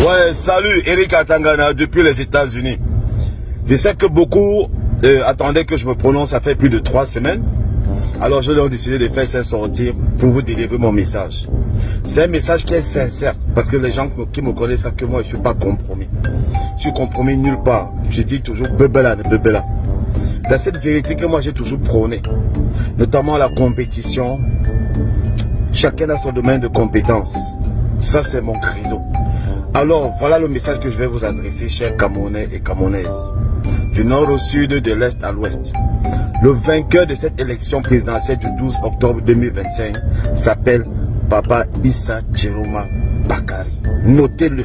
Ouais, salut, Eric Atangana depuis les États-Unis. Je sais que beaucoup attendaient que je me prononce, ça fait plus de 3 semaines. Alors je leur ai décidé de faire cette sortie pour vous délivrer mon message. C'est un message qui est sincère, parce que les gens qui me connaissent savent que moi je ne suis pas compromis. Je suis compromis nulle part. Je dis toujours bebela, bebela. Dans cette vérité que moi j'ai toujours prônée, notamment la compétition, chacun a son domaine de compétence. Ça c'est mon credo. Alors voilà le message que je vais vous adresser, chers Camerounais et Camerounaises, du nord au sud, de l'est à l'ouest. Le vainqueur de cette élection présidentielle du 12 octobre 2025 s'appelle Papa Issa Djiroma Bakary. Notez-le.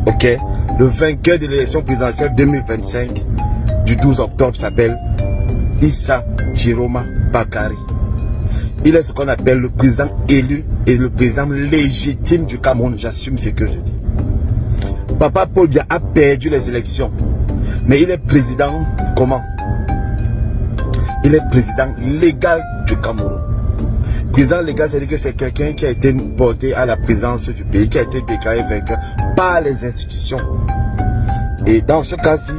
Ok? Le vainqueur de l'élection présidentielle 2025 du 12 octobre s'appelle Issa Djiroma Bakary. Il est ce qu'on appelle le président élu et le président légitime du Cameroun. J'assume ce que je dis. Papa Paul Biya a perdu les élections. Mais il est président comment? Il est président légal du Cameroun. Président légal, c'est-à-dire que c'est quelqu'un qui a été porté à la présidence du pays, qui a été déclaré vainqueur par les institutions. Et dans ce cas-ci,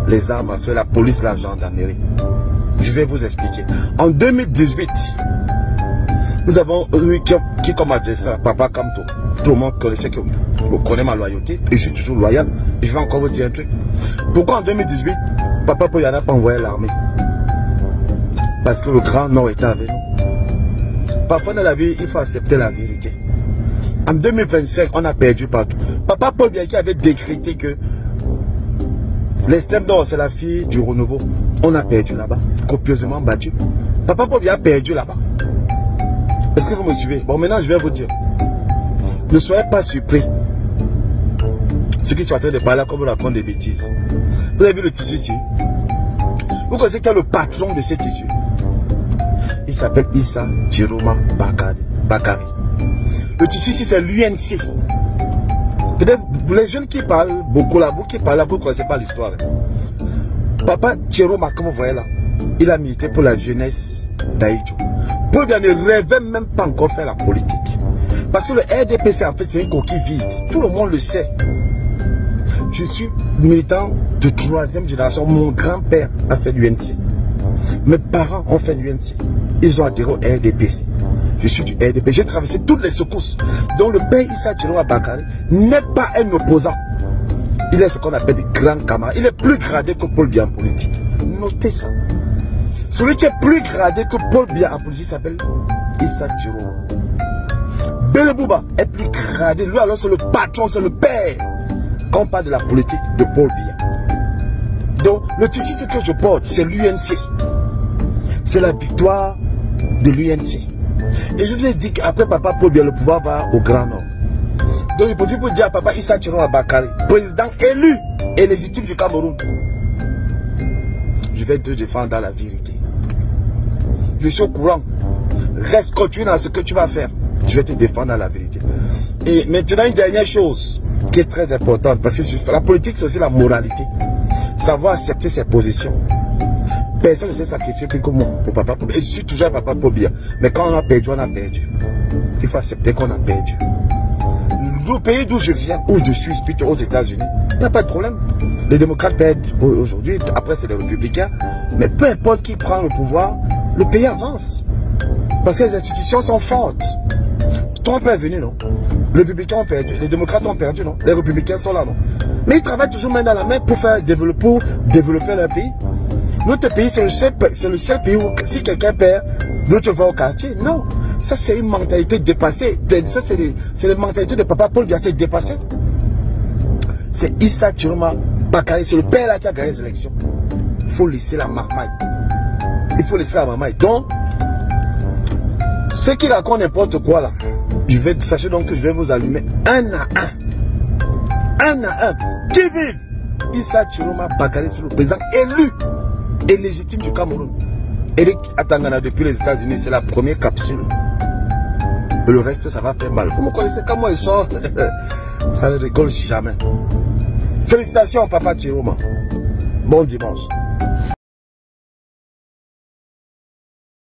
les armes à feu, la police, la gendarmerie. Je vais vous expliquer. En 2018, nous avons eu qui comme adresseur, Papa Kamto. Tout le monde connaissait que vous connaissez ma loyauté et je suis toujours loyal. Et je vais encore vous dire un truc. Pourquoi en 2018, Papa Paul Biya n'a pas envoyé l'armée? Parce que le Grand Nord était avec nous. Parfois dans la vie, il faut accepter la vérité. En 2025, on a perdu partout. Papa Paul Biya qui avait décrété que l'extrême nord, c'est la fille du renouveau. On a perdu là-bas, copieusement battu. Papa Paul Biya a perdu là-bas. Est-ce que vous me suivez? Bon, maintenant, je vais vous dire. Ne soyez pas surpris. Ceux qui sont en train de parler comme on raconte des bêtises. Vous avez vu le tissu ici? Vous connaissez quel est le patron de ce tissu? Il s'appelle Issa Djiroma Bakary. Le tissu ici, c'est l'UNC. Peut-être les jeunes qui parlent beaucoup là, vous qui parlez là, vous ne connaissez pas l'histoire. Papa Djiroma, comme vous voyez là, il a milité pour la jeunesse d'Aïdjo. Paul Biya ne rêvait même pas encore faire la politique. Parce que le RDPC, en fait, c'est une coquille vide. Tout le monde le sait. Je suis militant de 3e génération. Mon grand-père a fait l'UNC. Mes parents ont fait l'UNC. Ils ont adhéré au RDPC. Je suis du RDPC. J'ai traversé toutes les secousses. Donc le père Issa Djiroma Bakary n'est pas un opposant. Il est ce qu'on appelle des grands camarades. Il est plus gradé que Paul Biya en politique. Notez ça. Celui qui est plus gradé que Paul Biya en politique s'appelle Issa Djiroma. Bele Bouba est plus gradé. Lui alors c'est le patron, c'est le père. Quand on parle de la politique de Paul Biya. Donc le tissu que je porte, c'est l'UNC. C'est la victoire de l'UNC. Et je vous ai dit qu'après Papa Paul Biya, le pouvoir va au Grand Nord. Donc il peut vous dire à Papa Issa Djiroma Bakary, président élu et légitime du Cameroun. Je vais te défendre dans la vérité. Je suis au courant. Reste continue dans ce que tu vas faire. Je vais te défendre dans la vérité. Et maintenant, une dernière chose qui est très importante, parce que la politique, c'est aussi la moralité. Savoir accepter ses positions. Personne ne s'est sacrifié plus que moi pour Papa Paul Biya. Et je suis toujours Papa Paul Biya. Mais quand on a perdu, on a perdu. Il faut accepter qu'on a perdu. Le pays d'où je viens, où je suis, plutôt aux États-Unis, il n'y a pas de problème. Les démocrates perdent aujourd'hui, après c'est les républicains. Mais peu importe qui prend le pouvoir, le pays avance. Parce que les institutions sont fortes. Trump est venu, non? Les républicains ont perdu, les démocrates ont perdu, non? Les républicains sont là, non? Mais ils travaillent toujours main dans la main pour développer leur pays. Notre pays, c'est le seul pays où si quelqu'un perd, l'autre va au quartier. Non. Ça, c'est une mentalité dépassée. Ça, c'est la mentalité de Papa Paul Biya, c'est dépassé. C'est Issa Djiroma Bakary, c'est le père là qui a gagné les élections. Il faut laisser la marmaille. Il faut laisser la marmaille. Donc, ceux qui racontent n'importe quoi là, sachez donc que je vais vous allumer un à un. Un à un. Qui vive? Issa Djiroma Bakary, c'est le président élu et légitime du Cameroun. Eric Atangana depuis les États-Unis, c'est la première capsule. Et le reste, ça va faire mal. Vous me connaissez comment ils sont. Ça ne rigole jamais. Félicitations, Papa Djiroma. Bon dimanche.